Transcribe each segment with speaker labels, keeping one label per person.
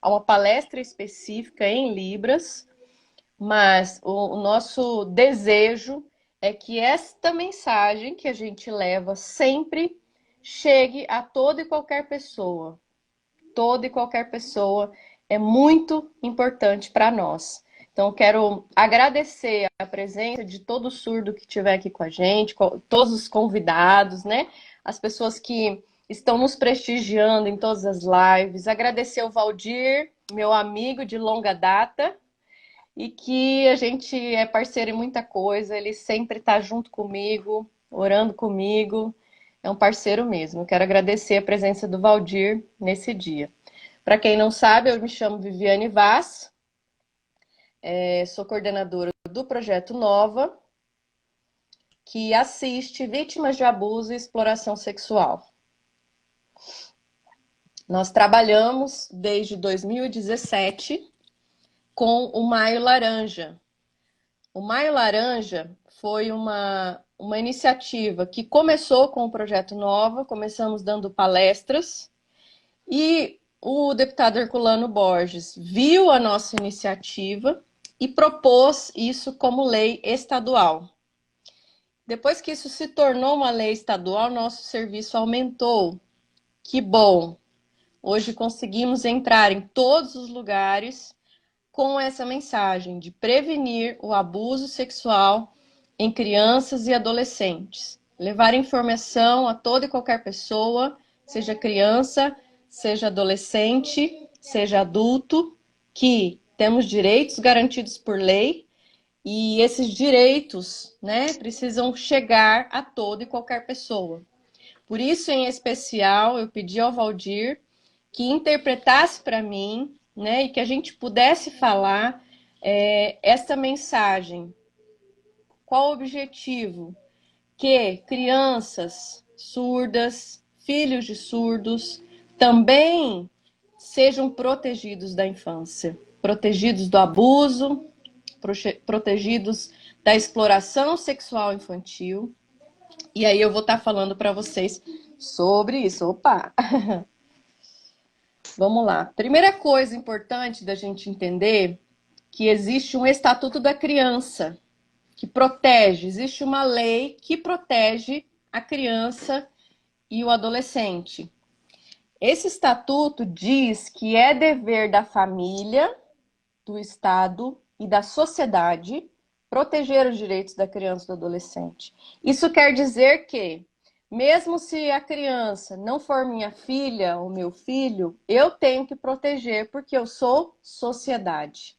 Speaker 1: a uma palestra específica em Libras, mas o nosso desejo é que esta mensagem que a gente leva sempre chegue a toda e qualquer pessoa. Toda e qualquer pessoa é muito importante para nós. Então, quero agradecer a presença de todo surdo que estiver aqui com a gente, todos os convidados, né? As pessoas que estão nos prestigiando em todas as lives. Agradecer ao Valdir, meu amigo de longa data, e que a gente é parceiro em muita coisa. Ele sempre está junto comigo, orando comigo. É um parceiro mesmo. Eu quero agradecer a presença do Valdir nesse dia. Para quem não sabe, eu me chamo Viviane Vaz, sou coordenadora do Projeto Nova, que assiste vítimas de abuso e exploração sexual. Nós trabalhamos desde 2017 com o Maio Laranja. O Maio Laranja foi uma iniciativa que começou com o Projeto Nova, começamos dando palestras, e o deputado Herculano Borges viu a nossa iniciativa e propôs isso como lei estadual. Depois que isso se tornou uma lei estadual, nosso serviço aumentou. Que bom! Hoje conseguimos entrar em todos os lugares com essa mensagem de prevenir o abuso sexual em crianças e adolescentes. Levar informação a toda e qualquer pessoa, seja criança, seja adolescente, seja adulto, que temos direitos garantidos por lei e esses direitos, né, precisam chegar a toda e qualquer pessoa. Por isso, em especial, eu pedi ao Valdir que interpretasse para mim, né, e que a gente pudesse falar essa mensagem. Qual o objetivo? Que crianças surdas, filhos de surdos, também sejam protegidos da infância, protegidos do abuso, protegidos da exploração sexual infantil. E aí eu vou estar falando para vocês sobre isso. Opa! Vamos lá. Primeira coisa importante da gente entender que existe um Estatuto da Criança que protege, existe uma lei que protege a criança e o adolescente. Esse estatuto diz que é dever da família, do Estado e da sociedade proteger os direitos da criança e do adolescente. Isso quer dizer que, mesmo se a criança não for minha filha ou meu filho, eu tenho que proteger porque eu sou sociedade.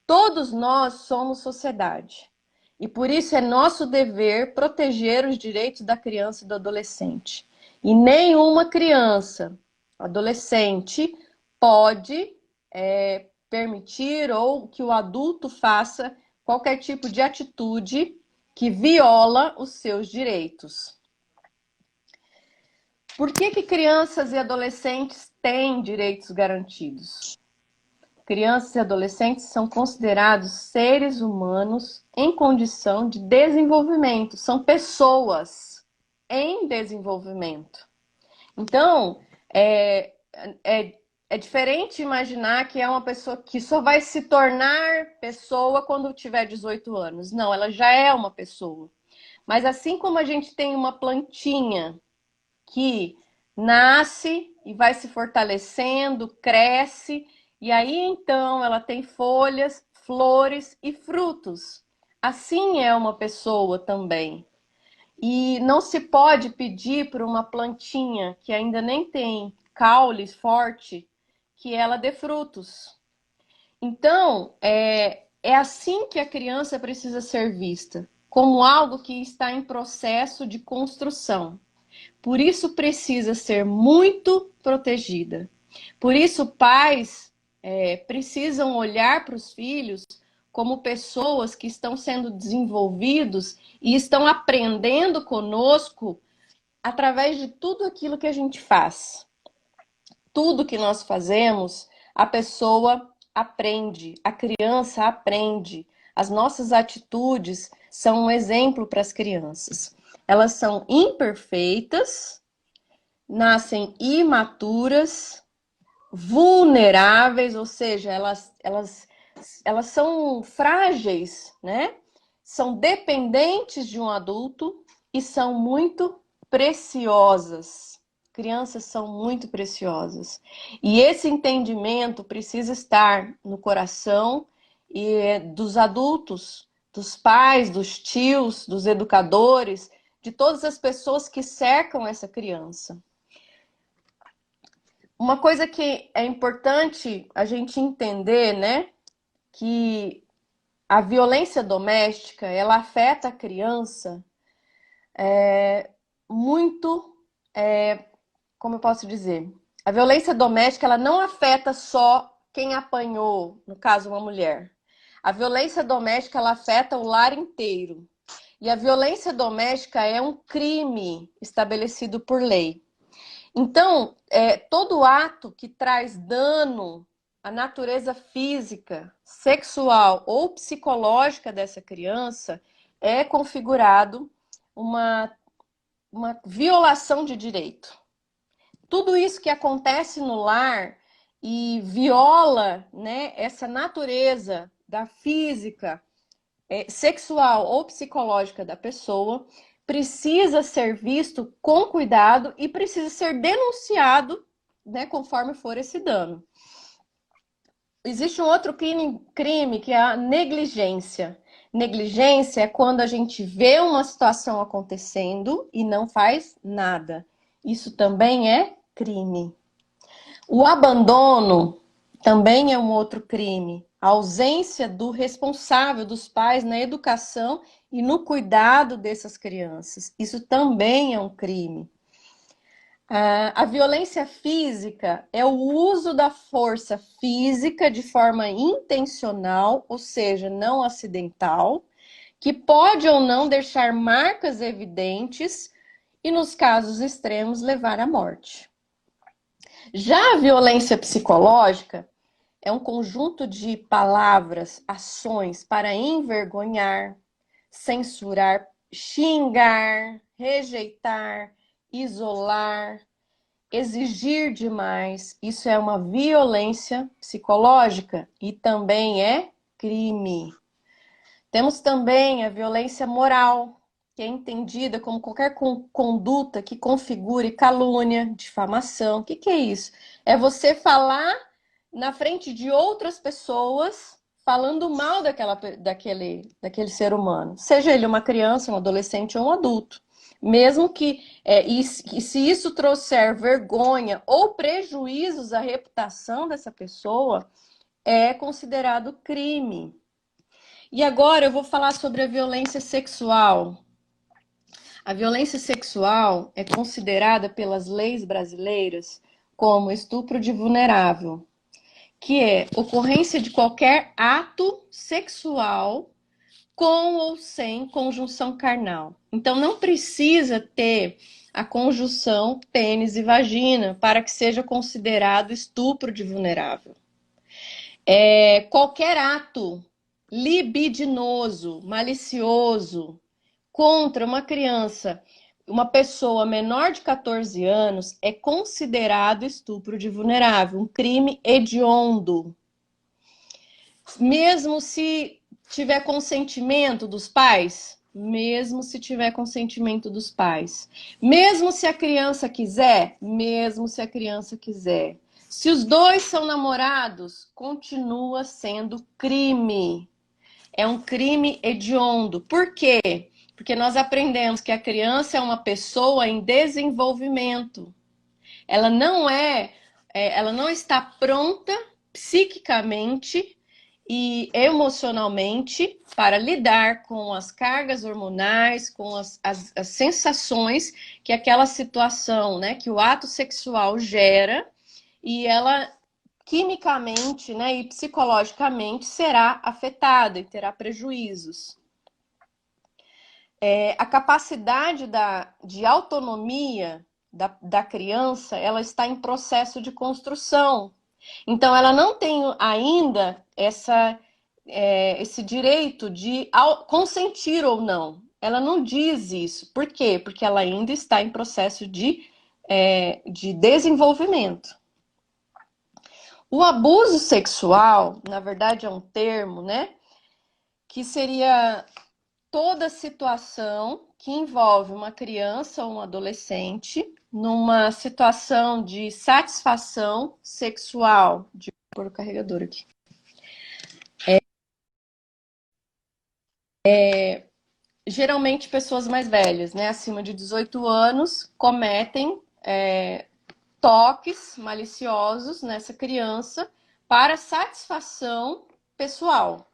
Speaker 1: Todos nós somos sociedade. E por isso é nosso dever proteger os direitos da criança e do adolescente. E nenhuma criança, adolescente, pode permitir ou que o adulto faça qualquer tipo de atitude que viola os seus direitos. Por que crianças e adolescentes têm direitos garantidos? Crianças e adolescentes são considerados seres humanos em condição de desenvolvimento. São pessoas em desenvolvimento. Então, é diferente imaginar que é uma pessoa que só vai se tornar pessoa quando tiver 18 anos. Não, ela já é uma pessoa. Mas assim como a gente tem uma plantinha que nasce e vai se fortalecendo, cresce, e aí então ela tem folhas, flores e frutos. Assim é uma pessoa também. E não se pode pedir para uma plantinha que ainda nem tem caule forte que ela dê frutos. Então, é assim que a criança precisa ser vista, como algo que está em processo de construção. Por isso precisa ser muito protegida. Por isso pais precisam olhar para os filhos como pessoas que estão sendo desenvolvidos e estão aprendendo conosco através de tudo aquilo que a gente faz. Tudo que nós fazemos, a pessoa aprende, a criança aprende. As nossas atitudes são um exemplo para as crianças. Elas são imperfeitas, nascem imaturas, vulneráveis, ou seja, elas são frágeis, né? São dependentes de um adulto e são muito preciosas. Crianças são muito preciosas. E esse entendimento precisa estar no coração dos adultos, dos pais, dos tios, dos educadores, de todas as pessoas que cercam essa criança. Uma coisa que é importante a gente entender, né, que a violência doméstica, ela afeta a criança muito, como eu posso dizer? A violência doméstica, ela não afeta só quem apanhou, no caso, uma mulher. A violência doméstica, ela afeta o lar inteiro. E a violência doméstica é um crime estabelecido por lei. Então, todo ato que traz dano à natureza física, sexual ou psicológica dessa criança é configurado uma violação de direito. Tudo isso que acontece no lar e viola, né, essa natureza da física, sexual ou psicológica da pessoa, precisa ser visto com cuidado e precisa ser denunciado, né, conforme for esse dano. Existe um outro crime que é a negligência. Negligência é quando a gente vê uma situação acontecendo e não faz nada. Isso também é crime. O abandono também é um outro crime. A ausência do responsável, dos pais, na educação e no cuidado dessas crianças. Isso também é um crime. A violência física é o uso da força física de forma intencional, ou seja, não acidental, que pode ou não deixar marcas evidentes e, nos casos extremos, levar à morte. Já a violência psicológica é um conjunto de palavras, ações para envergonhar, censurar, xingar, rejeitar, isolar, exigir demais. Isso é uma violência psicológica e também é crime. Temos também a violência moral, que é entendida como qualquer conduta que configure calúnia, difamação. O que é isso? É você falar na frente de outras pessoas falando mal daquele ser humano, seja ele uma criança, um adolescente ou um adulto. Mesmo que, e se isso trouxer vergonha ou prejuízos à reputação dessa pessoa, é considerado crime. E agora eu vou falar sobre a violência sexual. A violência sexual é considerada pelas leis brasileiras como estupro de vulnerável, que é ocorrência de qualquer ato sexual com ou sem conjunção carnal. Então não precisa ter a conjunção pênis e vagina para que seja considerado estupro de vulnerável. Qualquer ato libidinoso, malicioso contra uma criança, uma pessoa menor de 14 anos, é considerado estupro de vulnerável, um crime hediondo. Mesmo se tiver consentimento dos pais, mesmo se tiver consentimento dos pais, mesmo se a criança quiser, mesmo se a criança quiser. Se os dois são namorados, continua sendo crime. É um crime hediondo. Por quê? Porque nós aprendemos que a criança é uma pessoa em desenvolvimento. Ela não está pronta psiquicamente e emocionalmente para lidar com as cargas hormonais, com as sensações que aquela situação, né, que o ato sexual gera, e ela quimicamente, né, e psicologicamente será afetada e terá prejuízos. A capacidade de autonomia da criança, ela está em processo de construção. Então, ela não tem ainda esse direito de consentir ou não. Ela não diz isso. Por quê? Porque ela ainda está em processo de desenvolvimento. O abuso sexual, na verdade, é um termo, né? Que seria toda situação que envolve uma criança ou um adolescente numa situação de satisfação sexual. De pôr o carregador aqui. Geralmente pessoas mais velhas, né, acima de 18 anos, cometem toques maliciosos nessa criança para satisfação pessoal.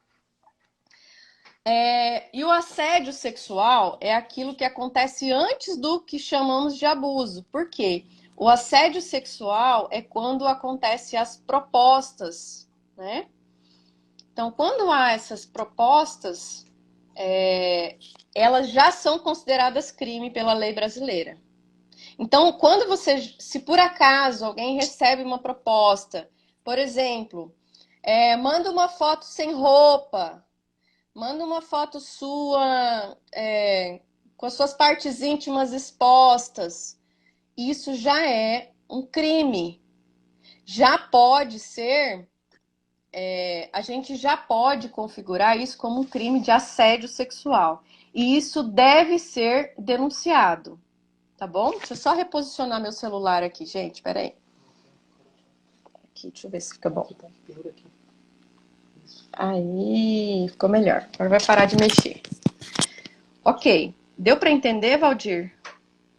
Speaker 1: E o assédio sexual é aquilo que acontece antes do que chamamos de abuso. Por quê? O assédio sexual é quando acontecem as propostas, né? Então, quando há essas propostas, elas já são consideradas crime pela lei brasileira. Então, quando você, se por acaso alguém recebe uma proposta, por exemplo, manda uma foto sem roupa, manda uma foto sua com as suas partes íntimas expostas, isso já é um crime. Já pode ser, a gente já pode configurar isso como um crime de assédio sexual. E isso deve ser denunciado. Tá bom? Deixa eu só reposicionar meu celular aqui, gente. Peraí. Aqui, deixa eu ver se fica bom. Aí, ficou melhor. Agora vai parar de mexer. Ok. Deu para entender, Valdir?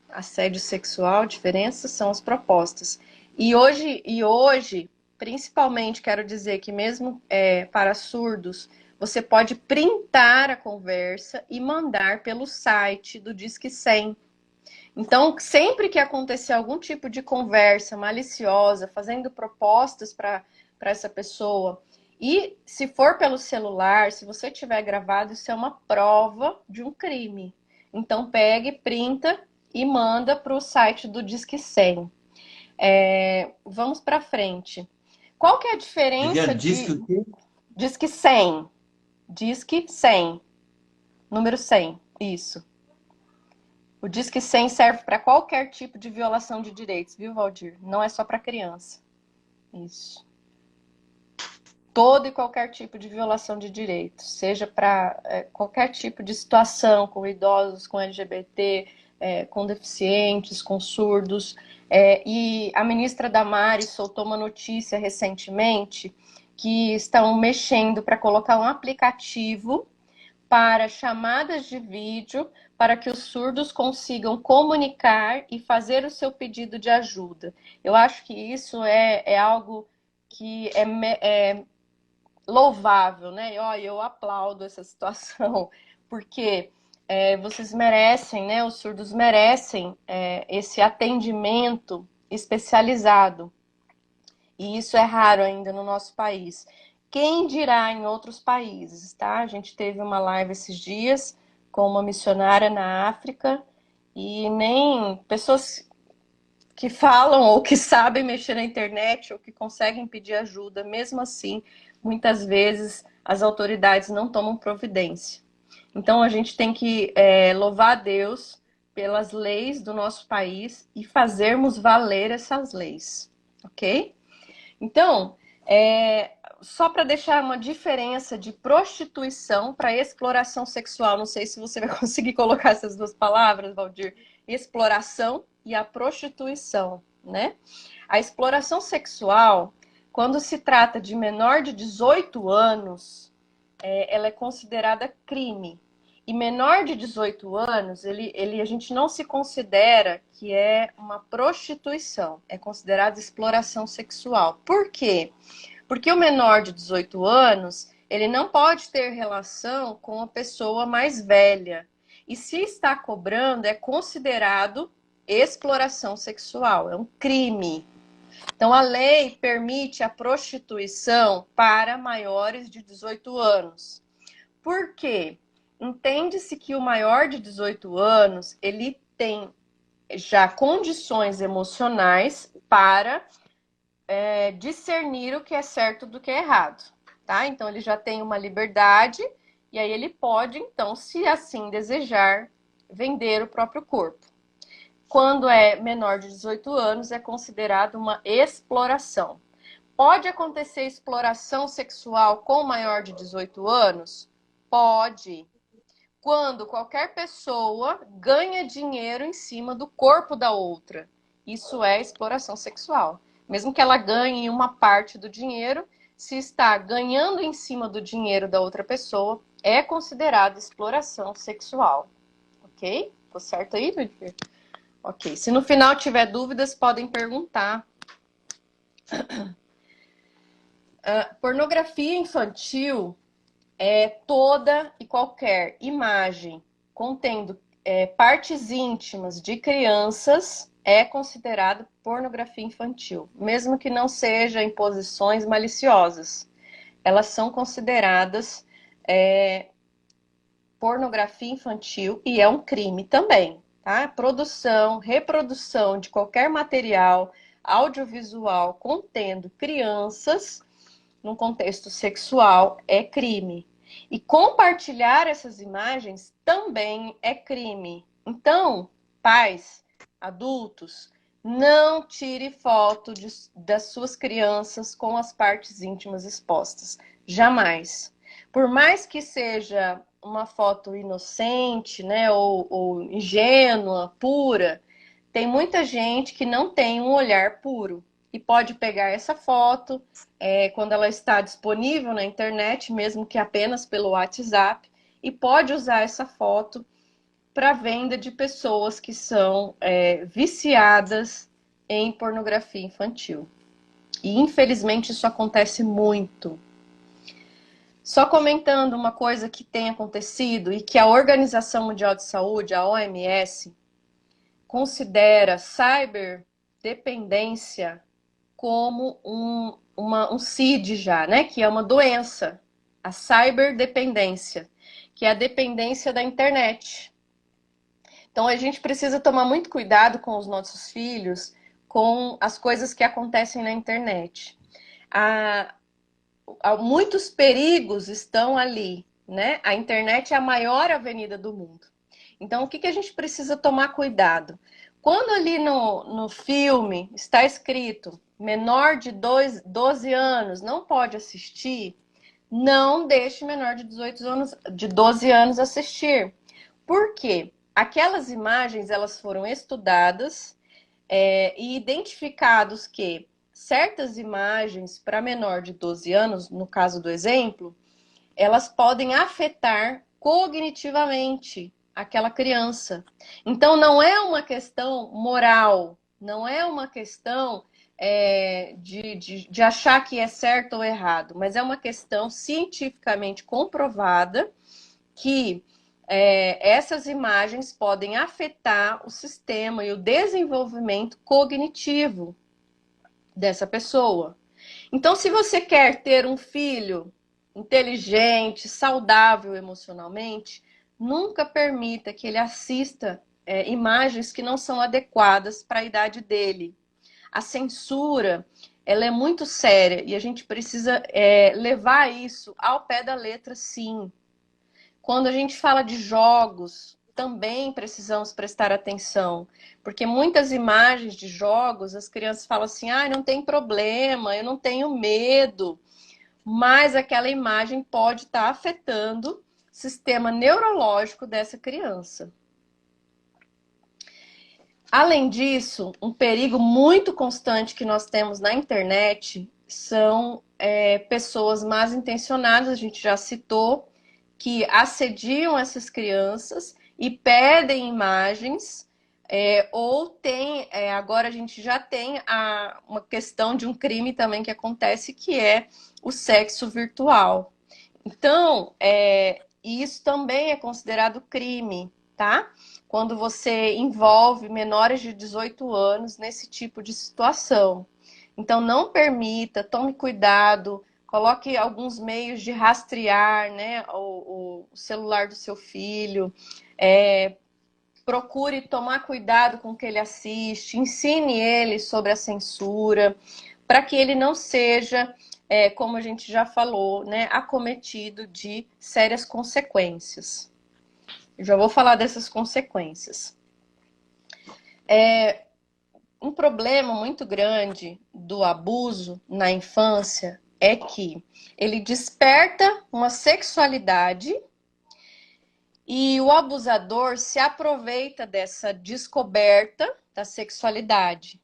Speaker 1: Assédio sexual, diferença são as propostas. E hoje, principalmente, quero dizer que mesmo para surdos, você pode printar a conversa e mandar pelo site do Disque 100. Então, sempre que acontecer algum tipo de conversa maliciosa, fazendo propostas para essa pessoa, e se for pelo celular, se você tiver gravado, isso é uma prova de um crime. Então, pegue, printa e manda para o site do Disque 100. Vamos para frente. Qual que é a diferença de... Disque 100. Disque 100. Número 100. Isso. O Disque 100 serve para qualquer tipo de violação de direitos, viu, Valdir? Não é só para criança. Isso. Todo e qualquer tipo de violação de direitos, seja para qualquer tipo de situação, com idosos, com LGBT, com deficientes, com surdos. E a ministra Damares soltou uma notícia recentemente que estão mexendo para colocar um aplicativo para chamadas de vídeo, para que os surdos consigam comunicar e fazer o seu pedido de ajuda. Eu acho que isso é algo que é louvável, né? Eu aplaudo essa situação, porque vocês merecem, né? Os surdos merecem esse atendimento especializado. E isso é raro ainda no nosso país. Quem dirá em outros países, tá? A gente teve uma live esses dias com uma missionária na África e nem pessoas que falam ou que sabem mexer na internet ou que conseguem pedir ajuda, mesmo assim, muitas vezes as autoridades não tomam providência. Então a gente tem que louvar a Deus pelas leis do nosso país e fazermos valer essas leis, ok? Então, só para deixar uma diferença de prostituição para exploração sexual, não sei se você vai conseguir colocar essas duas palavras, Valdir, exploração e a prostituição, né? A exploração sexual, quando se trata de menor de 18 anos, ela é considerada crime. E menor de 18 anos, a gente não se considera que é uma prostituição, é considerado exploração sexual. Por quê? Porque o menor de 18 anos, ele não pode ter relação com a pessoa mais velha. E se está cobrando, é considerado exploração sexual, é um crime. Então, a lei permite a prostituição para maiores de 18 anos. Por quê? Entende-se que o maior de 18 anos, ele tem já condições emocionais para discernir o que é certo do que é errado, tá? Então, ele já tem uma liberdade e aí ele pode, então, se assim desejar, vender o próprio corpo. Quando é menor de 18 anos, é considerado uma exploração. Pode acontecer exploração sexual com maior de 18 anos? Pode. Quando qualquer pessoa ganha dinheiro em cima do corpo da outra. Isso é exploração sexual. Mesmo que ela ganhe uma parte do dinheiro, se está ganhando em cima do dinheiro da outra pessoa, é considerado exploração sexual. Ok? Tô certo aí, Ludmir? Ok. Se no final tiver dúvidas, podem perguntar. Pornografia infantil é toda e qualquer imagem contendo partes íntimas de crianças é considerado pornografia infantil, mesmo que não seja em posições maliciosas. Elas são consideradas pornografia infantil e é um crime também, tá? Produção, reprodução de qualquer material audiovisual contendo crianças num contexto sexual é crime. E compartilhar essas imagens também é crime. Então, pais, adultos, não tire foto das suas crianças com as partes íntimas expostas. Jamais. Por mais que seja uma foto inocente, né, ou ingênua, pura, tem muita gente que não tem um olhar puro e pode pegar essa foto quando ela está disponível na internet, mesmo que apenas pelo WhatsApp, e pode usar essa foto para venda de pessoas que são viciadas em pornografia infantil. E infelizmente isso acontece muito. Só comentando uma coisa que tem acontecido e que a Organização Mundial de Saúde, a OMS, considera ciberdependência como um CID já, né? Que é uma doença, a ciberdependência, que é a dependência da internet. Então a gente precisa tomar muito cuidado com os nossos filhos, com as coisas que acontecem na internet. Muitos perigos estão ali, né? A internet é a maior avenida do mundo. Então, o que a gente precisa tomar cuidado? Quando ali no filme está escrito menor de 12 anos não pode assistir, não deixe menor de 18 anos, de 12 anos assistir. Por quê? Aquelas imagens elas foram estudadas e identificados que certas imagens para menor de 12 anos, no caso do exemplo, elas podem afetar cognitivamente aquela criança. Então, não é uma questão moral, não é uma questão de achar que é certo ou errado, mas é uma questão cientificamente comprovada que essas imagens podem afetar o sistema e o desenvolvimento cognitivo dessa pessoa. Então, se você quer ter um filho inteligente, saudável emocionalmente, nunca permita que ele assista imagens que não são adequadas para a idade dele. A censura, ela é muito séria e a gente precisa levar isso ao pé da letra, sim. Quando a gente fala de jogos, também precisamos prestar atenção, porque muitas imagens de jogos, as crianças falam assim, não tem problema, eu não tenho medo, mas aquela imagem pode estar afetando o sistema neurológico dessa criança. Além disso, um perigo muito constante que nós temos na internet são pessoas mal intencionadas, a gente já citou, que assediam essas crianças e pedem imagens, ou tem, agora a gente já tem uma questão de um crime também que acontece, que é o sexo virtual. Então, isso também é considerado crime, tá? Quando você envolve menores de 18 anos nesse tipo de situação. Então, não permita, tome cuidado, coloque alguns meios de rastrear, né, o celular do seu filho, procure tomar cuidado com o que ele assiste, ensine ele sobre a censura, para que ele não seja, como a gente já falou, né, acometido de sérias consequências. Eu já vou falar dessas consequências. Um problema muito grande do abuso na infância é que ele desperta uma sexualidade e o abusador se aproveita dessa descoberta da sexualidade.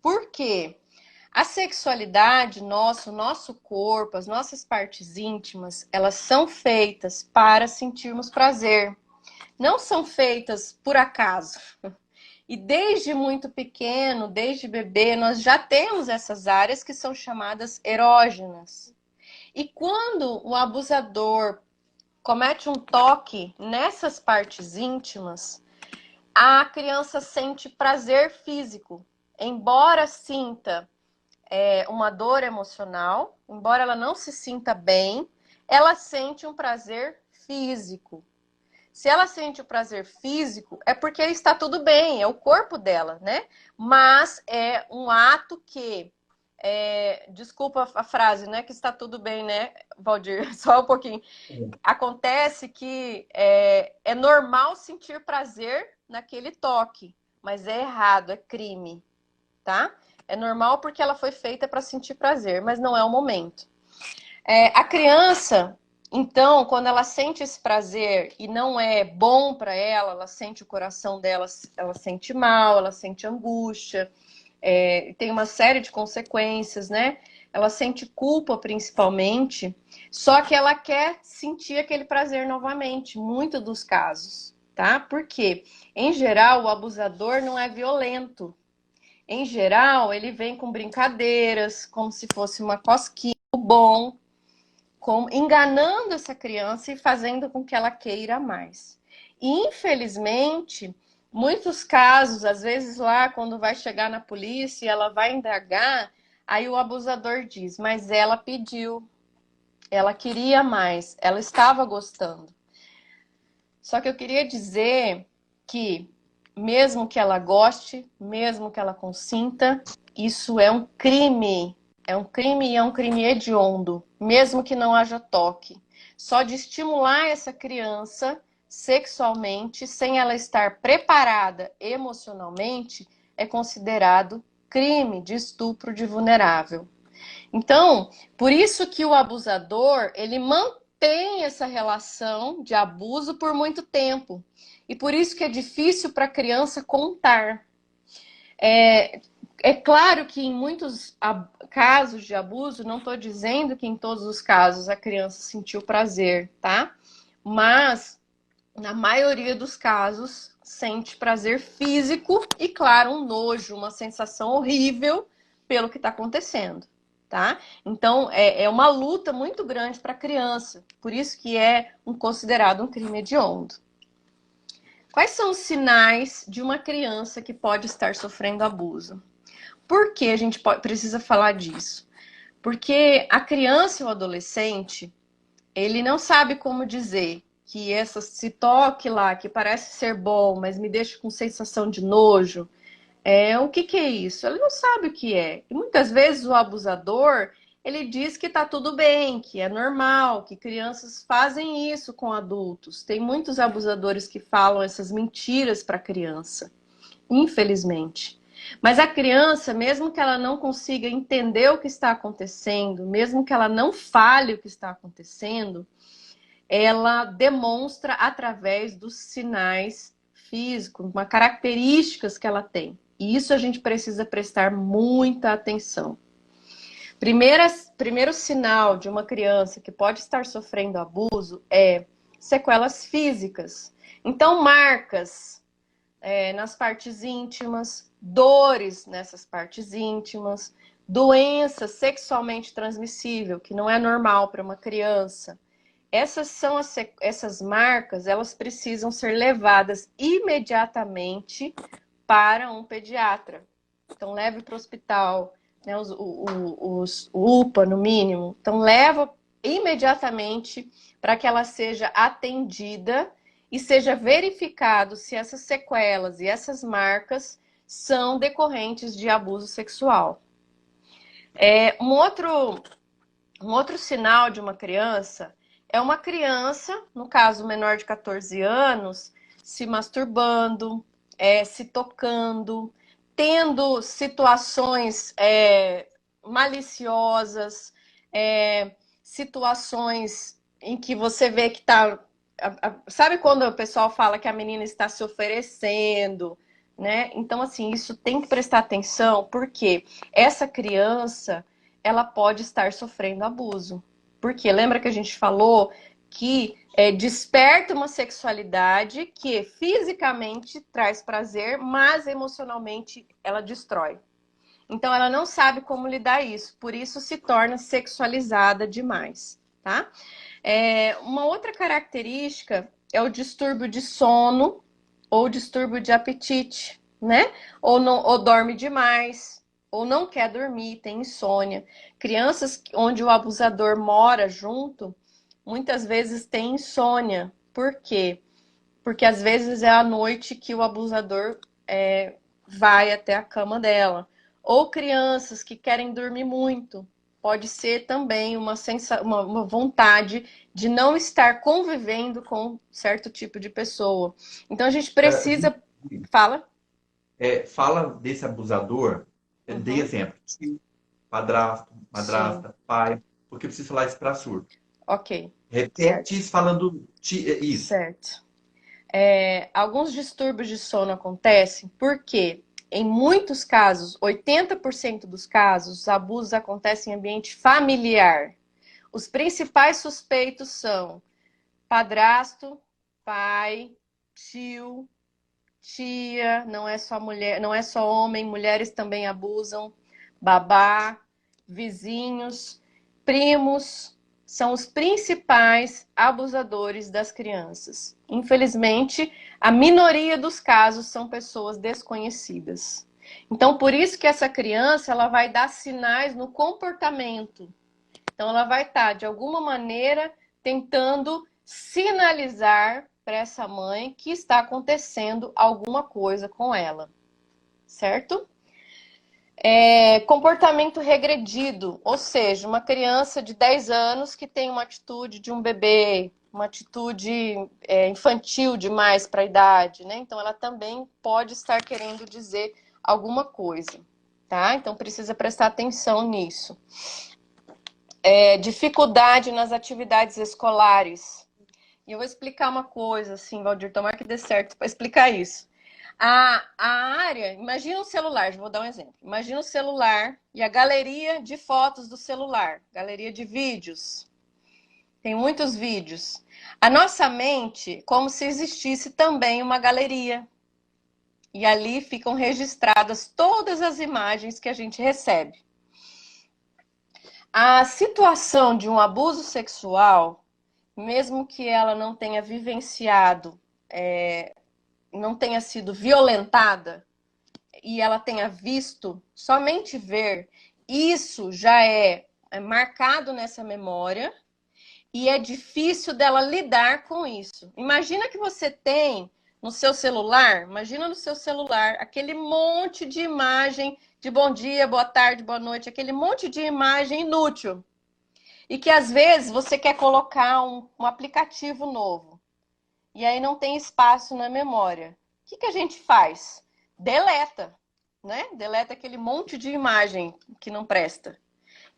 Speaker 1: Por quê? A sexualidade, o nosso corpo, as nossas partes íntimas, elas são feitas para sentirmos prazer. Não são feitas por acaso. E desde muito pequeno, desde bebê, nós já temos essas áreas que são chamadas erógenas. E quando o abusador comete um toque nessas partes íntimas, a criança sente prazer físico. Embora sinta uma dor emocional, embora ela não se sinta bem, ela sente um prazer físico. Se ela sente o prazer físico, é porque está tudo bem, é o corpo dela, né? Mas é um ato que, desculpa a frase, né? Que está tudo bem, né, Valdir? Só um pouquinho. Acontece que é normal sentir prazer naquele toque, mas é errado, é crime, tá? É normal porque ela foi feita para sentir prazer, mas não é o momento. A criança, então, quando ela sente esse prazer e não é bom para ela, ela sente o coração dela, ela sente mal, ela sente angústia, tem uma série de consequências, né? Ela sente culpa principalmente, só que ela quer sentir aquele prazer novamente, muito dos casos, tá? Por quê? Em geral, o abusador não é violento. Em geral, ele vem com brincadeiras, como se fosse uma cosquinha bom, enganando essa criança e fazendo com que ela queira mais. E, infelizmente, muitos casos, às vezes lá, quando vai chegar na polícia, ela vai indagar, aí o abusador diz, mas ela pediu, ela queria mais, ela estava gostando. Só que eu queria dizer que, mesmo que ela goste, mesmo que ela consinta, isso é um crime. É um crime e é um crime hediondo, mesmo que não haja toque. Só de estimular essa criança sexualmente, sem ela estar preparada emocionalmente, é considerado crime de estupro de vulnerável. Então, por isso que o abusador, ele mantém essa relação de abuso por muito tempo. E por isso que é difícil para a criança contar. É claro que em muitos casos de abuso, não estou dizendo que em todos os casos a criança sentiu prazer, tá? Mas, na maioria dos casos, sente prazer físico e, claro, um nojo, uma sensação horrível pelo que está acontecendo, tá? Então, é uma luta muito grande para a criança, por isso que é considerado um crime hediondo. Quais são os sinais de uma criança que pode estar sofrendo abuso? Por que a gente precisa falar disso? Porque a criança e o adolescente, ele não sabe como dizer que esse toque lá, que parece ser bom, mas me deixa com sensação de nojo, o que é isso? Ele não sabe o que é. E muitas vezes o abusador, ele diz que tá tudo bem, que é normal, que crianças fazem isso com adultos. Tem muitos abusadores que falam essas mentiras para a criança, infelizmente. Mas a criança, mesmo que ela não consiga entender o que está acontecendo, mesmo que ela não fale o que está acontecendo, ela demonstra através dos sinais físicos, uma características que ela tem. E isso a gente precisa prestar muita atenção. Primeiro sinal de uma criança que pode estar sofrendo abuso é sequelas físicas. Então, marcas nas partes íntimas, dores nessas partes íntimas, doença sexualmente transmissível, que não é normal para uma criança. Essas marcas, elas precisam ser levadas imediatamente para um pediatra. Então, leve para o hospital, né, o UPA, no mínimo. Então, leva imediatamente para que ela seja atendida e seja verificado se essas sequelas e essas marcas são decorrentes de abuso sexual. Um outro sinal de uma criança é uma criança, no caso menor de 14 anos, se masturbando, se tocando, tendo situações maliciosas, situações em que você vê que tá. Sabe quando o pessoal fala que a menina está se oferecendo, né? Então, assim, isso tem que prestar atenção, porque essa criança, ela pode estar sofrendo abuso. Porque lembra que a gente falou que desperta uma sexualidade que fisicamente traz prazer, mas emocionalmente ela destrói. Então ela não sabe como lidar isso, por isso se torna sexualizada demais, tá? Uma outra característica é o distúrbio de sono ou distúrbio de apetite, né? Ou dorme demais, ou não quer dormir, tem insônia. Crianças onde o abusador mora junto, muitas vezes têm insônia. Por quê? Porque às vezes é à noite que o abusador vai até a cama dela. Ou crianças que querem dormir muito. Pode ser também uma vontade de não estar convivendo com certo tipo de pessoa. Então a gente precisa. Fala.
Speaker 2: Fala desse abusador, dei
Speaker 1: Uhum.
Speaker 2: exemplo, tio, padrasto,
Speaker 1: Sim,
Speaker 2: madrasta, pai, porque eu preciso falar isso para surdo.
Speaker 1: ok.
Speaker 2: Repete
Speaker 1: Certo.
Speaker 2: isso falando isso.
Speaker 1: Certo. Alguns distúrbios de sono acontecem porque, em muitos casos, 80% dos casos, os abusos acontecem em ambiente familiar. Os principais suspeitos são padrasto, pai, tio, tia, não é só mulher, não é só homem, mulheres também abusam, babá, vizinhos, primos, são os principais abusadores das crianças. Infelizmente, a minoria dos casos são pessoas desconhecidas. Então, por isso que essa criança ela vai dar sinais no comportamento. Então, ela vai estar, de alguma maneira, tentando sinalizar para essa mãe que está acontecendo alguma coisa com ela, certo? Comportamento regredido, ou seja, uma criança de 10 anos que tem uma atitude de um bebê, uma atitude infantil demais para a idade, né? Então, ela também pode estar querendo dizer alguma coisa, tá? Então, precisa prestar atenção nisso. Dificuldade nas atividades escolares. E eu vou explicar uma coisa, assim, Valdir, tomara que dê certo para explicar isso. A área, imagina um celular, vou dar um exemplo. Imagina o celular e a galeria de fotos do celular, galeria de vídeos. Tem muitos vídeos. A nossa mente, como se existisse também uma galeria. E ali ficam registradas todas as imagens que a gente recebe. A situação de um abuso sexual, mesmo que ela não tenha vivenciado, não tenha sido violentada e ela tenha visto, somente ver, isso já é marcado nessa memória e é difícil dela lidar com isso. Imagina que você tem no seu celular, imagina no seu celular aquele monte de imagem de bom dia, boa tarde, boa noite, aquele monte de imagem inútil. E que às vezes você quer colocar um aplicativo novo. E aí não tem espaço na memória. O que a gente faz? Deleta, né? Deleta aquele monte de imagem que não presta.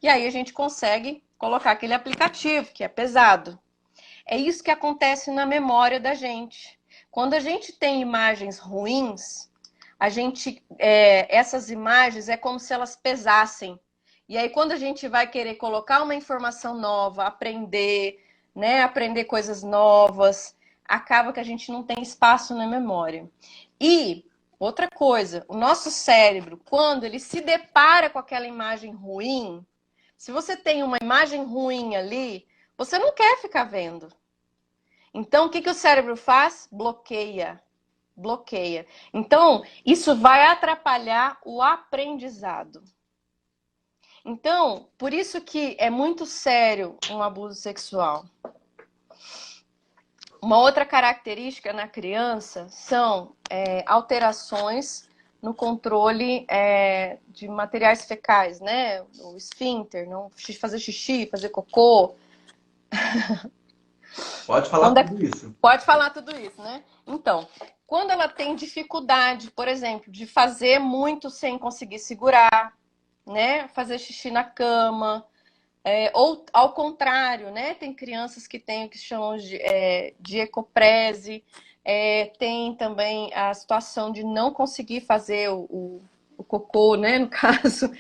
Speaker 1: E aí a gente consegue colocar aquele aplicativo que é pesado. É isso que acontece na memória da gente. Quando a gente tem imagens ruins, essas imagens é como se elas pesassem. E aí quando a gente vai querer colocar uma informação nova, aprender, né, aprender coisas novas, acaba que a gente não tem espaço na memória. E outra coisa, o nosso cérebro, quando ele se depara com aquela imagem ruim, se você tem uma imagem ruim ali, você não quer ficar vendo. Então, o que o cérebro faz? Bloqueia. Bloqueia. Então, isso vai atrapalhar o aprendizado. Então, por isso que é muito sério um abuso sexual. Uma outra característica na criança são alterações no controle de materiais fecais, né? O esfíncter, não fazer xixi, fazer cocô.
Speaker 2: Pode falar
Speaker 1: Quando é...
Speaker 2: tudo isso.
Speaker 1: Pode falar tudo isso, né? Então, quando ela tem dificuldade, por exemplo, de fazer muito sem conseguir segurar, né? Fazer xixi na cama, ou ao contrário, né? Tem crianças que têm o que chamam de ecoprese, tem também a situação de não conseguir fazer o cocô, né? No caso.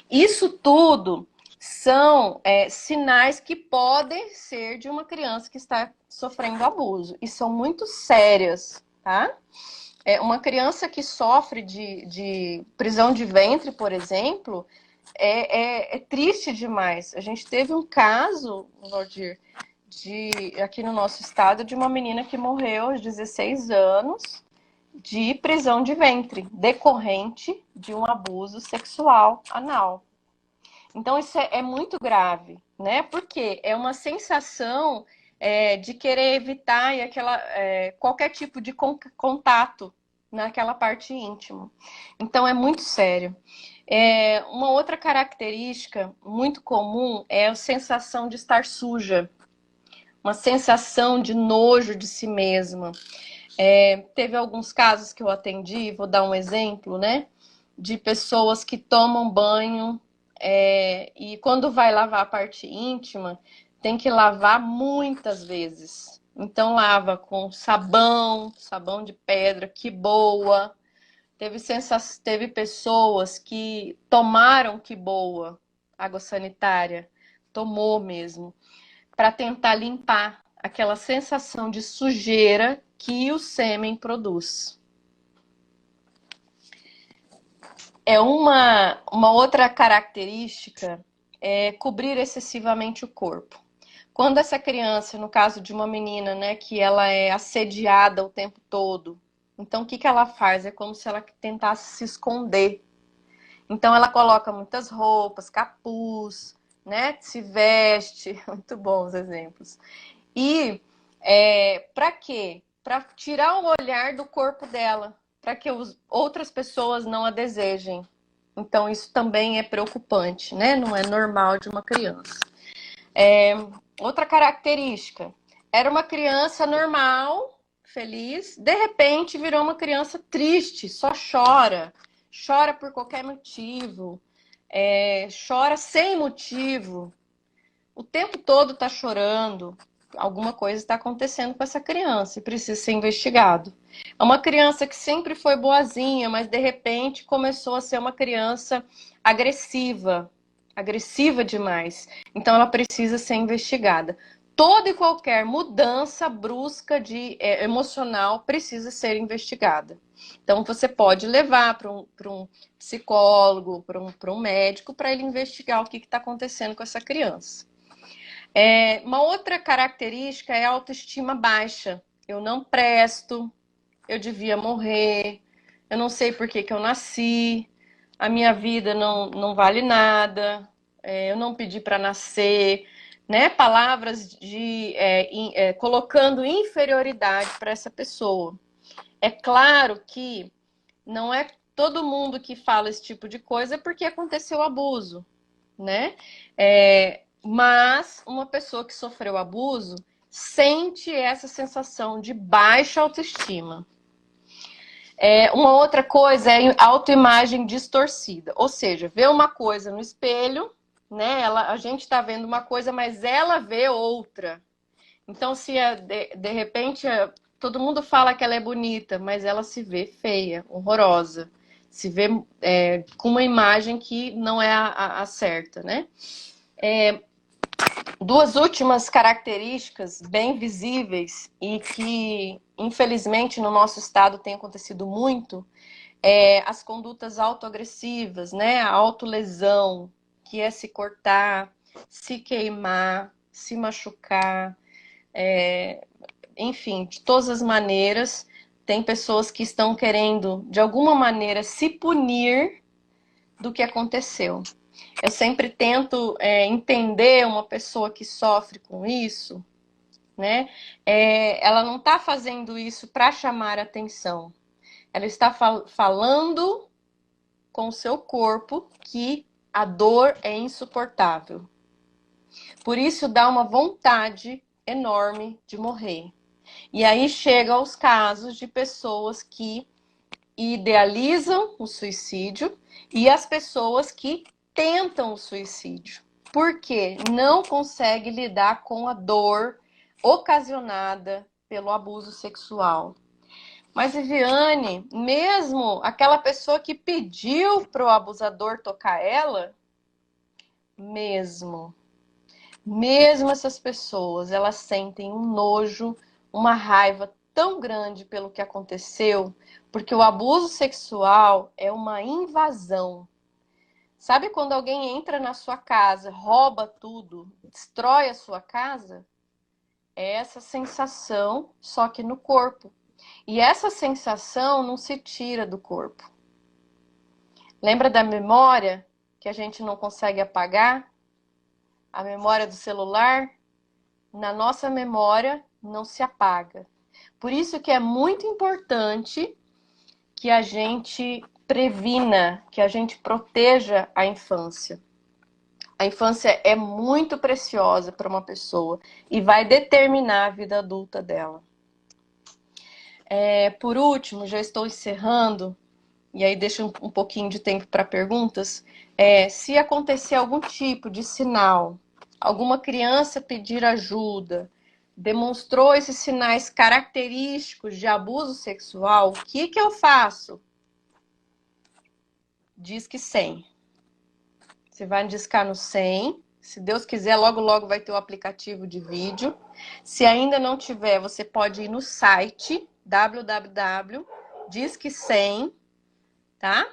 Speaker 1: Isso tudo são sinais que podem ser de uma criança que está sofrendo abuso. E são muito sérias, tá? Uma criança que sofre de prisão de ventre, por exemplo, é triste demais. A gente teve um caso, Valdir, aqui no nosso estado, de uma menina que morreu aos 16 anos de prisão de ventre, decorrente de um abuso sexual anal. Então, isso é muito grave, né? Porque é uma sensação de querer evitar qualquer tipo de contato naquela parte íntima. Então, é muito sério. Uma outra característica muito comum é a sensação de estar suja, uma sensação de nojo de si mesma. Teve alguns casos que eu atendi, vou dar um exemplo, né? De pessoas que tomam banho e quando vai lavar a parte íntima, tem que lavar muitas vezes. Então lava com sabão de pedra, que boa. Teve pessoas que tomaram que boa, água sanitária, tomou mesmo, para tentar limpar aquela sensação de sujeira que o sêmen produz. Uma outra característica é cobrir excessivamente o corpo. Quando essa criança, no caso de uma menina, né, que ela é assediada o tempo todo, então o que ela faz? É como se ela tentasse se esconder. Então ela coloca muitas roupas, capuz, né, se veste, muito bons exemplos. E para quê? Para tirar o olhar do corpo dela, para que outras pessoas não a desejem. Então, isso também é preocupante, né? Não é normal de uma criança. Outra característica, era uma criança normal, feliz, de repente virou uma criança triste, só chora. Chora por qualquer motivo, chora sem motivo. O tempo todo está chorando. Alguma coisa está acontecendo com essa criança e precisa ser investigado. É uma criança que sempre foi boazinha, mas de repente começou a ser uma criança agressiva, agressiva demais. Então ela precisa ser investigada. Toda e qualquer mudança brusca emocional precisa ser investigada. Então você pode levar para um psicólogo, para um médico, para ele investigar o que está acontecendo com essa criança. Uma outra característica é a autoestima baixa. Eu não presto, eu devia morrer, eu não sei por que eu nasci, a minha vida não vale nada, eu não pedi para nascer, né? Palavras colocando inferioridade para essa pessoa. É claro que não é todo mundo que fala esse tipo de coisa porque aconteceu abuso, né? Mas uma pessoa que sofreu abuso sente essa sensação de baixa autoestima. Uma outra coisa é a autoimagem distorcida, ou seja, vê uma coisa no espelho, né? A gente está vendo uma coisa, mas ela vê outra. Então, se de repente todo mundo fala que ela é bonita, mas ela se vê feia, horrorosa, se vê com uma imagem que não é a certa, né? Duas últimas características bem visíveis e que, infelizmente, no nosso estado tem acontecido muito, as condutas autoagressivas, né? A autolesão, que é se cortar, se queimar, se machucar, enfim, de todas as maneiras, tem pessoas que estão querendo, de alguma maneira, se punir do que aconteceu. Eu sempre tento entender uma pessoa que sofre com isso, né? Ela não está fazendo isso para chamar atenção. Ela está falando com o seu corpo que a dor é insuportável. Por isso dá uma vontade enorme de morrer. E aí chega aos casos de pessoas que idealizam o suicídio e as pessoas que tentam o suicídio. Porque não consegue lidar com a dor ocasionada pelo abuso sexual. Mas, Viviane, mesmo aquela pessoa que pediu para o abusador tocar ela, mesmo essas pessoas, elas sentem um nojo, uma raiva tão grande pelo que aconteceu, porque o abuso sexual é uma invasão. Sabe quando alguém entra na sua casa, rouba tudo, destrói a sua casa? É essa sensação, só que no corpo. E essa sensação não se tira do corpo. Lembra da memória que a gente não consegue apagar? A memória do celular? Na nossa memória não se apaga. Por isso que é muito importante que a gente previna, que a gente proteja a infância. A infância é muito preciosa para uma pessoa e vai determinar a vida adulta dela. Por último, já estou encerrando, e aí deixo um pouquinho de tempo para perguntas. Se acontecer algum tipo de sinal, alguma criança pedir ajuda, demonstrou esses sinais característicos de abuso sexual, o que eu faço? Disque 100. Você vai discar no 100. Se Deus quiser, logo, logo vai ter o aplicativo de vídeo. Se ainda não tiver, você pode ir no site www.disque100, tá?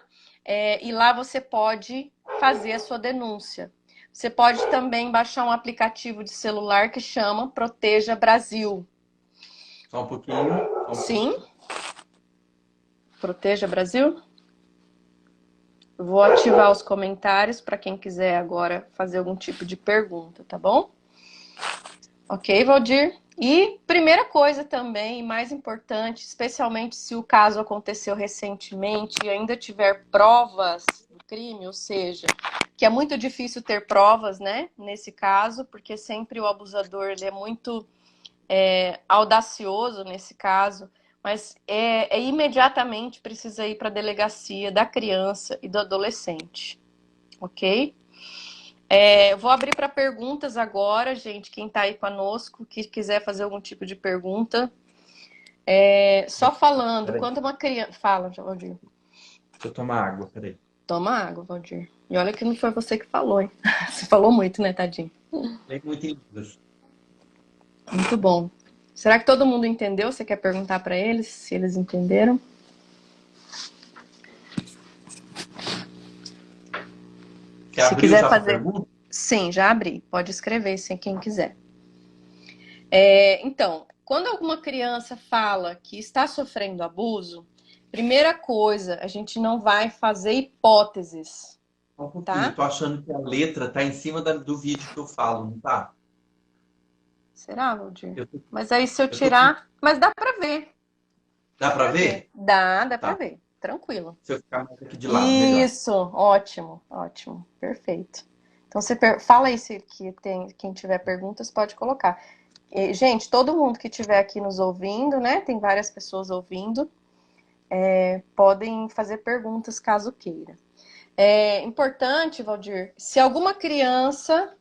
Speaker 1: E lá você pode fazer a sua denúncia. Você pode também baixar um aplicativo de celular que chama Proteja Brasil.
Speaker 2: Só um pouquinho.
Speaker 1: Sim. Proteja Brasil. Vou ativar os comentários para quem quiser agora fazer algum tipo de pergunta, tá bom? Ok, Valdir? E primeira coisa também, mais importante, especialmente se o caso aconteceu recentemente e ainda tiver provas do crime, ou seja, que é muito difícil ter provas, né, nesse caso, porque sempre o abusador ele é muito audacioso nesse caso, mas imediatamente precisa ir para a delegacia da criança e do adolescente, ok? Eu vou abrir para perguntas agora, gente, quem está aí conosco, que quiser fazer algum tipo de pergunta. Só falando, quando uma criança... Fala, Valdir.
Speaker 2: Deixa eu tomar água, peraí.
Speaker 1: Toma água, Valdir. E olha que não foi você que falou, hein? Você falou muito, né, tadinho?
Speaker 2: Nem muito em Libras.
Speaker 1: Muito bom. Será que todo mundo entendeu? Você quer perguntar para eles se eles entenderam?
Speaker 2: Você abriu já a pergunta?
Speaker 1: Sim, já abri. Pode escrever se quem quiser. Então, quando alguma criança fala que está sofrendo abuso, primeira coisa, a gente não vai fazer hipóteses.
Speaker 2: Tá? Eu tô achando que a letra tá em cima do vídeo que eu falo, não tá?
Speaker 1: Será, Valdir? Mas aí se eu tirar... Mas dá pra ver.
Speaker 2: Dá pra ver?
Speaker 1: Dá pra ver. Tranquilo.
Speaker 2: Se eu ficar mais aqui de lado, melhor.
Speaker 1: Isso, ótimo, ótimo. Perfeito. Então você fala aí se quem tiver perguntas pode colocar. Gente, todo mundo que estiver aqui nos ouvindo, né? Tem várias pessoas ouvindo. Podem fazer perguntas caso queira. É importante, Valdir, se alguma criança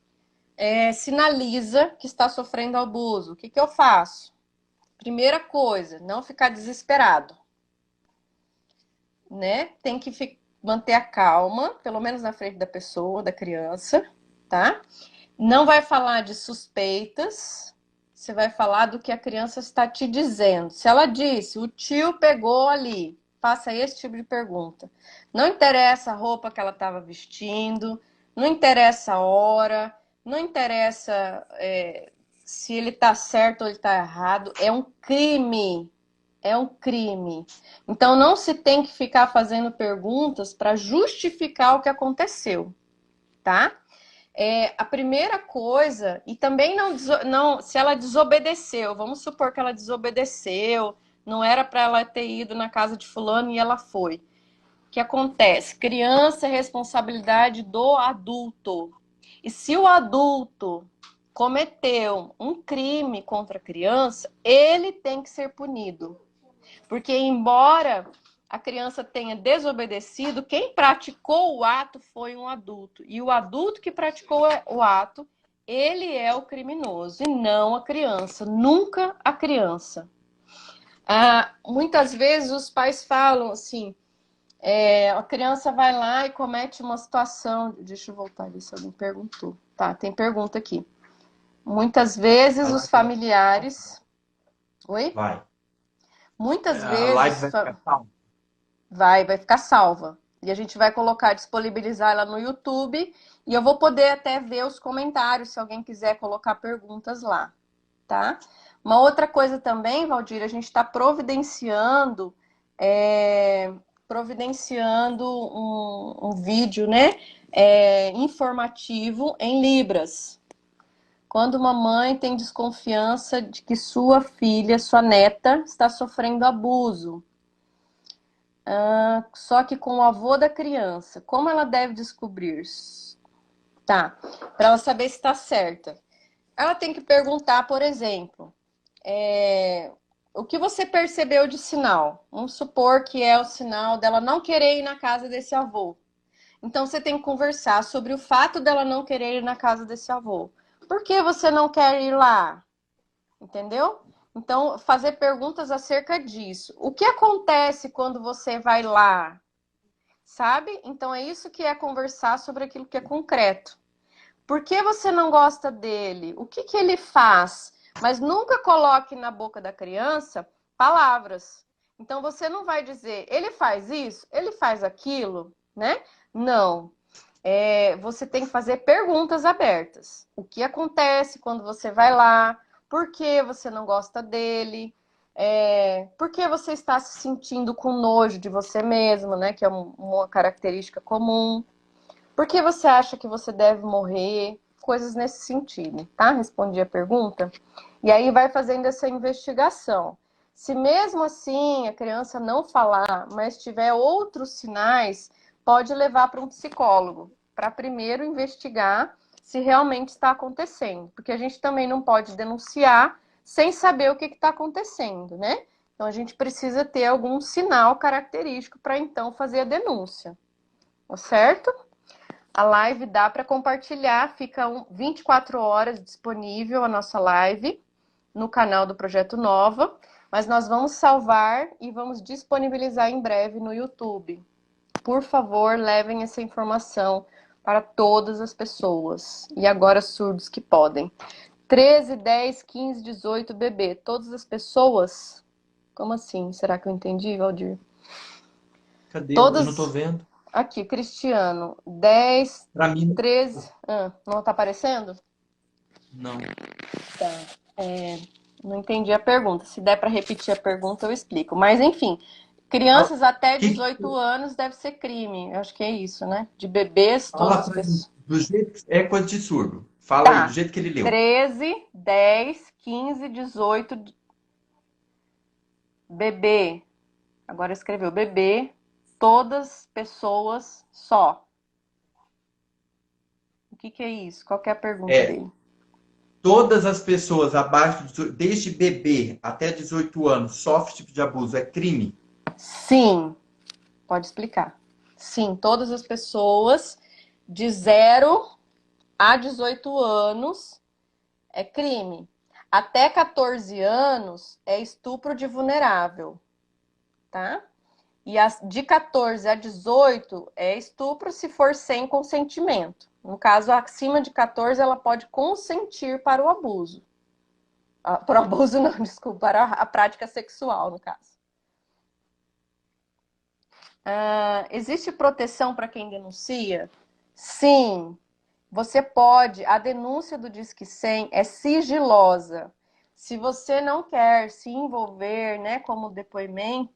Speaker 1: sinaliza que está sofrendo abuso, o que eu faço? Primeira coisa, não ficar desesperado, né? Tem que manter a calma, pelo menos na frente da pessoa, da criança, tá? Não vai falar de suspeitas, você vai falar do que a criança está te dizendo. Se ela disse, o tio pegou ali, faça esse tipo de pergunta. Não interessa a roupa que ela estava vestindo, não interessa a hora, não interessa se ele está certo ou ele está errado. É um crime. É um crime. Então não se tem que ficar fazendo perguntas para justificar o que aconteceu, tá? A primeira coisa, e também não, se ela desobedeceu, vamos supor que ela desobedeceu, não era para ela ter ido na casa de fulano e ela foi. O que acontece? Criança é responsabilidade do adulto. E se o adulto cometeu um crime contra a criança, ele tem que ser punido. Porque, embora a criança tenha desobedecido, quem praticou o ato foi um adulto. E o adulto que praticou o ato, ele é o criminoso e não a criança. Nunca a criança. Muitas vezes os pais falam assim, a criança vai lá e comete uma situação... Deixa eu voltar ali se alguém perguntou. Tá, tem pergunta aqui. Muitas vezes os familiares... Oi?
Speaker 2: Vai.
Speaker 1: Muitas
Speaker 2: A live
Speaker 1: vezes...
Speaker 2: vai ficar salva.
Speaker 1: Vai ficar salva. E a gente vai colocar, disponibilizar ela no YouTube. E eu vou poder até ver os comentários, se alguém quiser colocar perguntas lá, tá? Uma outra coisa também, Valdir, a gente está providenciando um vídeo, né? Informativo em Libras. Quando uma mãe tem desconfiança de que sua filha, sua neta, está sofrendo abuso. Só que com o avô da criança, como ela deve descobrir? Tá, para ela saber se está certa. Ela tem que perguntar, por exemplo, o que você percebeu de sinal? Vamos supor que é o sinal dela não querer ir na casa desse avô. Então você tem que conversar sobre o fato dela não querer ir na casa desse avô. Por que você não quer ir lá? Entendeu? Então, fazer perguntas acerca disso. O que acontece quando você vai lá? Sabe? Então, é isso que é conversar sobre aquilo que é concreto. Por que você não gosta dele? O que que ele faz? Mas nunca coloque na boca da criança palavras. Então, você não vai dizer, ele faz isso, ele faz aquilo, né? Não. Você tem que fazer perguntas abertas. O que acontece quando você vai lá? Por que você não gosta dele? Por que você está se sentindo com nojo de você mesmo, né? Que é uma característica comum. Por que você acha que você deve morrer? Coisas nesse sentido, tá? Respondi a pergunta. E aí vai fazendo essa investigação. Se mesmo assim a criança não falar, mas tiver outros sinais, pode levar para um psicólogo, para primeiro investigar se realmente está acontecendo. Porque a gente também não pode denunciar sem saber o que está acontecendo, né? Então a gente precisa ter algum sinal característico para então fazer a denúncia. Certo? A live dá para compartilhar, fica 24 horas disponível a nossa live no canal do Projeto Nova, mas nós vamos salvar e vamos disponibilizar em breve no YouTube. Por favor, levem essa informação para todas as pessoas, e agora surdos que podem. 13, 10, 15, 18, bebê, todas as pessoas? Como assim? Será que eu entendi, Valdir?
Speaker 2: Cadê? Eu não tô
Speaker 1: Todas...
Speaker 2: vendo.
Speaker 1: Aqui, Cristiano, 10,
Speaker 2: Para mim,
Speaker 1: 13... não tá aparecendo?
Speaker 2: não.
Speaker 1: Tá. Não entendi a pergunta. Se der para repetir a pergunta, eu explico. Mas, enfim, crianças até
Speaker 2: Que
Speaker 1: 18 anos deve ser crime. Eu acho que é isso, né? De bebês, todas
Speaker 2: fala
Speaker 1: as
Speaker 2: para mim
Speaker 1: pessoas.
Speaker 2: do jeito que é coisa de surdo. Fala aí, do
Speaker 1: Tá.
Speaker 2: jeito que ele leu.
Speaker 1: 13, 10, 15, 18, bebê. Agora escreveu bebê, todas pessoas só. O que que é isso? Qual que é a pergunta
Speaker 2: É,
Speaker 1: dele?
Speaker 2: todas as pessoas abaixo de 18, desde bebê até 18 anos, sofrem esse tipo de abuso, é crime?
Speaker 1: Sim, pode explicar. Sim, todas as pessoas de 0 a 18 anos é crime. Até 14 anos é estupro de vulnerável, tá? E de 14 a 18 é estupro se for sem consentimento. No caso, acima de 14, ela pode consentir para o abuso. Para o abuso não, desculpa, para a prática sexual, no caso. Existe proteção para quem denuncia? Sim. Você pode, a denúncia do Disque 100 é sigilosa. Se você não quer se envolver, né, como depoimento,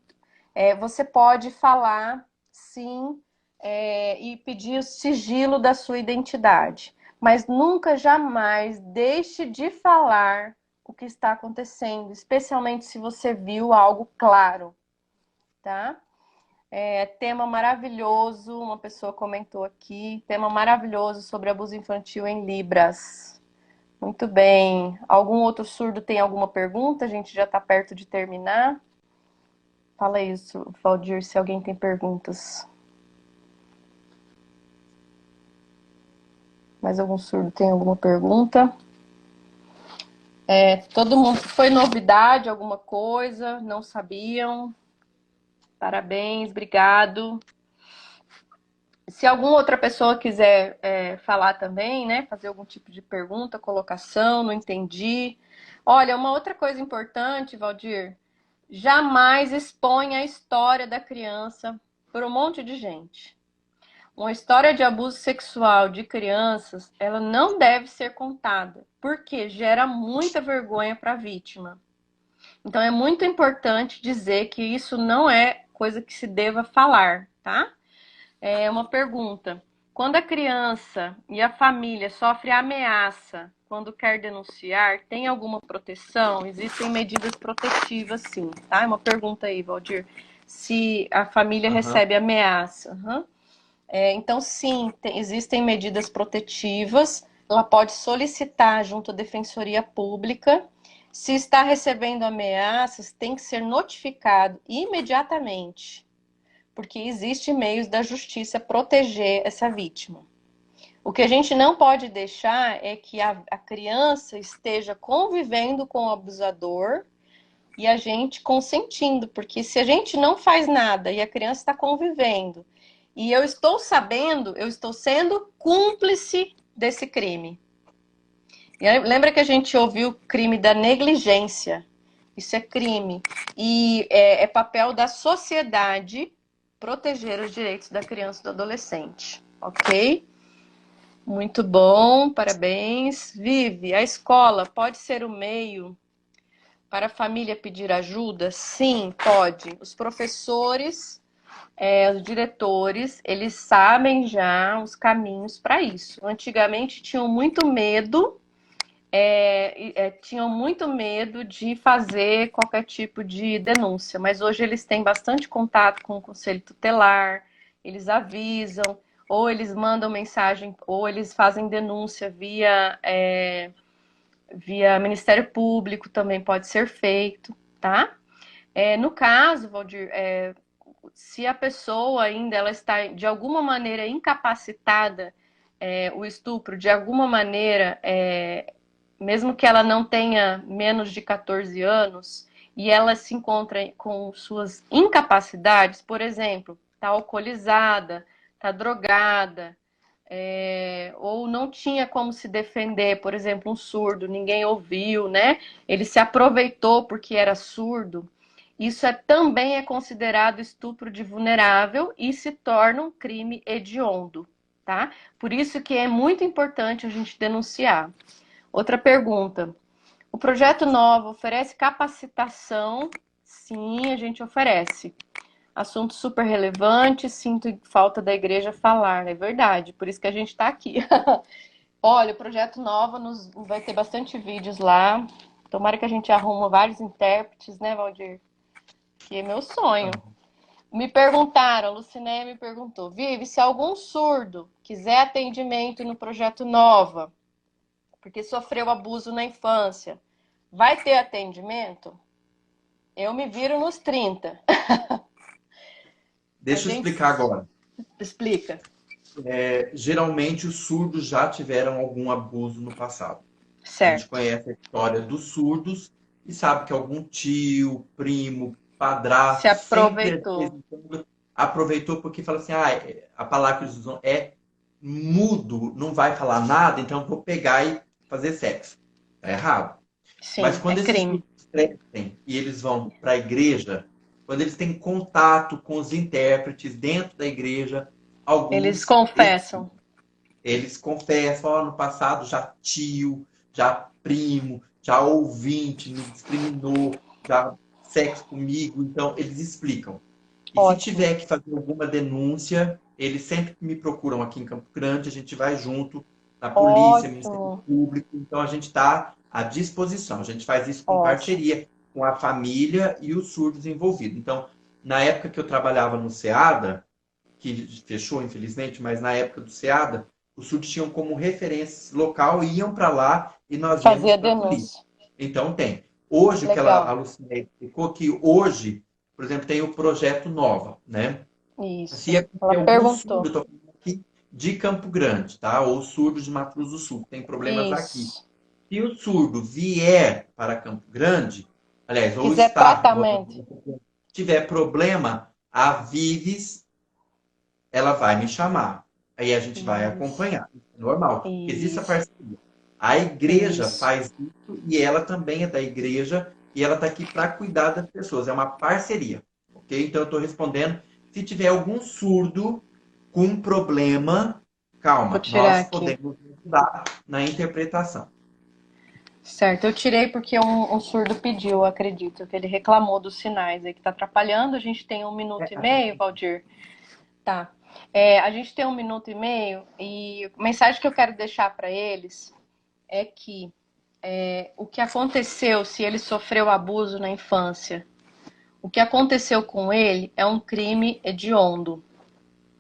Speaker 1: você pode falar, sim, e pedir o sigilo da sua identidade. Mas nunca, jamais deixe de falar o que está acontecendo, especialmente se você viu algo claro, tá? Tema maravilhoso, uma pessoa comentou aqui, tema maravilhoso sobre abuso infantil em Libras. Muito bem. Algum outro surdo tem alguma pergunta? A gente já está perto de terminar. Fala isso, Valdir, se alguém tem perguntas. Mais algum surdo tem alguma pergunta? Todo mundo foi novidade, alguma coisa? Não sabiam? Parabéns, obrigado. Se alguma outra pessoa quiser falar também, né? Fazer algum tipo de pergunta, colocação, não entendi. Olha, uma outra coisa importante, Valdir, jamais exponha a história da criança para um monte de gente. Uma história de abuso sexual de crianças, ela não deve ser contada, porque gera muita vergonha para a vítima. Então é muito importante dizer que isso não é coisa que se deva falar, tá? É uma pergunta. Quando a criança e a família sofrem ameaça quando quer denunciar, tem alguma proteção? Existem medidas protetivas, sim, tá? É uma pergunta aí, Valdir. Se a família
Speaker 2: Aham.
Speaker 1: recebe ameaça. Uhum. Então, sim, existem medidas protetivas. Ela pode solicitar junto à Defensoria Pública. Se está recebendo ameaças, tem que ser notificado imediatamente, porque existe meios da justiça proteger essa vítima. O que a gente não pode deixar é que a criança esteja convivendo com o abusador e a gente consentindo, porque se a gente não faz nada e a criança está convivendo e eu estou sabendo, eu estou sendo cúmplice desse crime. E lembra que a gente ouviu o crime da negligência? Isso é crime. E é papel da sociedade proteger os direitos da criança e do adolescente. Ok? Muito bom, parabéns. Vive, a escola pode ser o meio para a família pedir ajuda? Sim, pode. Os professores, os diretores, eles sabem já os caminhos para isso. Antigamente tinham muito medo, tinham muito medo de fazer qualquer tipo de denúncia, mas hoje eles têm bastante contato com o conselho tutelar, eles avisam, ou eles mandam mensagem, ou eles fazem denúncia via Ministério Público, também pode ser feito, tá? No caso, Valdir, se a pessoa ainda ela está de alguma maneira incapacitada, o estupro de alguma maneira, mesmo que ela não tenha menos de 14 anos, e ela se encontra com suas incapacidades, por exemplo, está alcoolizada, está drogada, ou não tinha como se defender, por exemplo, um surdo, ninguém ouviu, né? Ele se aproveitou porque era surdo. Isso também é considerado estupro de vulnerável e se torna um crime hediondo, tá? Por isso que é muito importante a gente denunciar. Outra pergunta. O projeto Nova oferece capacitação? Sim, a gente oferece. Assunto super relevante, sinto falta da igreja falar, é verdade, por isso que a gente está aqui. Olha, o projeto Nova vai ter bastante vídeos lá. Tomara que a gente arruma vários intérpretes, né, Valdir? Que é meu sonho. Me perguntaram, a Lucinéia me perguntou, Vivi, se algum surdo quiser atendimento no projeto Nova, porque sofreu abuso na infância, vai ter atendimento? Eu me viro nos 30. A
Speaker 2: Deixa eu
Speaker 1: gente
Speaker 2: explicar agora.
Speaker 1: explica.
Speaker 2: Geralmente os surdos já tiveram algum abuso no passado. A gente
Speaker 1: Certo.
Speaker 2: conhece a história dos surdos e sabe que algum tio, primo,
Speaker 1: Se
Speaker 2: padrasto sempre de vez
Speaker 1: aproveitou.
Speaker 2: em quando, aproveitou porque fala assim, a palavra que eles usam é mudo, não vai falar nada, então eu vou pegar e fazer sexo. Tá errado. Mas
Speaker 1: Sim, é
Speaker 2: quando esses
Speaker 1: crime.
Speaker 2: surdos crescem e eles vão para a igreja, quando eles têm contato com os intérpretes dentro da igreja,
Speaker 1: Eles
Speaker 2: alguns
Speaker 1: confessam.
Speaker 2: eles confessam, no passado já tio, já primo, já ouvinte, me discriminou, já sexo comigo. Então, eles explicam. E se
Speaker 1: Ótimo.
Speaker 2: tiver que fazer alguma denúncia, eles sempre me procuram aqui em Campo Grande, a gente vai junto na polícia, Ministério
Speaker 1: Ótimo.
Speaker 2: Público. Então, a gente está à disposição. A gente faz isso com
Speaker 1: Ótimo.
Speaker 2: parceria com a família e os surdos envolvidos. Então, na época que eu trabalhava no SEADA, que fechou, infelizmente, mas na época do SEADA, os surdos tinham como referência local e iam para lá e nós
Speaker 1: Fazer
Speaker 2: viemos
Speaker 1: a
Speaker 2: para a polícia.
Speaker 1: denúncia.
Speaker 2: Então tem. Hoje, o que a
Speaker 1: Legal.
Speaker 2: Lucinéia explicou, que hoje, por exemplo, tem o projeto Nova, né? Se
Speaker 1: Isso.
Speaker 2: acontecer
Speaker 1: Ela
Speaker 2: algum surdo,
Speaker 1: perguntou.
Speaker 2: estou falando aqui de Campo Grande, tá? Ou surdo de Mato Grosso do Sul, tem problemas aqui.
Speaker 1: Isso.
Speaker 2: Se o surdo vier para Campo Grande, aliás, ou
Speaker 1: Quiser
Speaker 2: está,
Speaker 1: tratamento.
Speaker 2: tiver problema, a Vives, ela vai me chamar. Aí a gente vai
Speaker 1: Isso.
Speaker 2: acompanhar. É normal, porque existe a
Speaker 1: Isso.
Speaker 2: parceria. A igreja
Speaker 1: Isso.
Speaker 2: faz isso e ela também é da igreja e ela está aqui para cuidar das pessoas. É uma parceria, ok? Então eu estou respondendo. Se tiver algum surdo com problema,
Speaker 1: Vou
Speaker 2: calma,
Speaker 1: tirar
Speaker 2: nós
Speaker 1: aqui.
Speaker 2: podemos ajudar na interpretação.
Speaker 1: Certo, eu tirei porque um surdo pediu, acredito, que ele reclamou dos sinais aí que tá atrapalhando. A gente tem 1 minuto e meio, Valdir. Tá. A gente tem 1 minuto e meio e a mensagem que eu quero deixar para eles é que o que aconteceu, se ele sofreu abuso na infância, o que aconteceu com ele é um crime hediondo,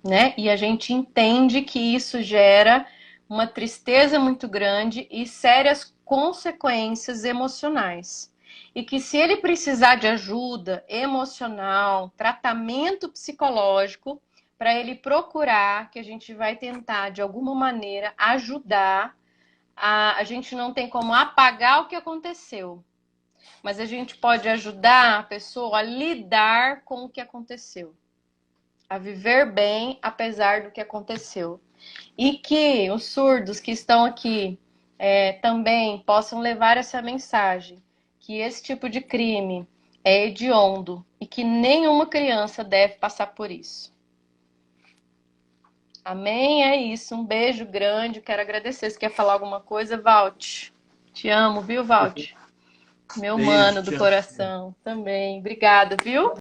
Speaker 1: né? E a gente entende que isso gera uma tristeza muito grande e sérias consequências emocionais. E que se ele precisar de ajuda emocional, tratamento psicológico, para ele procurar, que a gente vai tentar de alguma maneira ajudar. A gente não tem como apagar o que aconteceu, mas a gente pode ajudar a pessoa a lidar com o que aconteceu, a viver bem apesar do que aconteceu. E que os surdos que estão aqui também possam levar essa mensagem, que esse tipo de crime é hediondo e que nenhuma criança deve passar por isso. Amém? É isso. Um beijo grande. Quero agradecer. Se quer falar alguma coisa, Valt. Te amo, viu, Valt? Meu
Speaker 2: Beijo,
Speaker 1: mano do
Speaker 2: te amo.
Speaker 1: coração também. Obrigada, viu?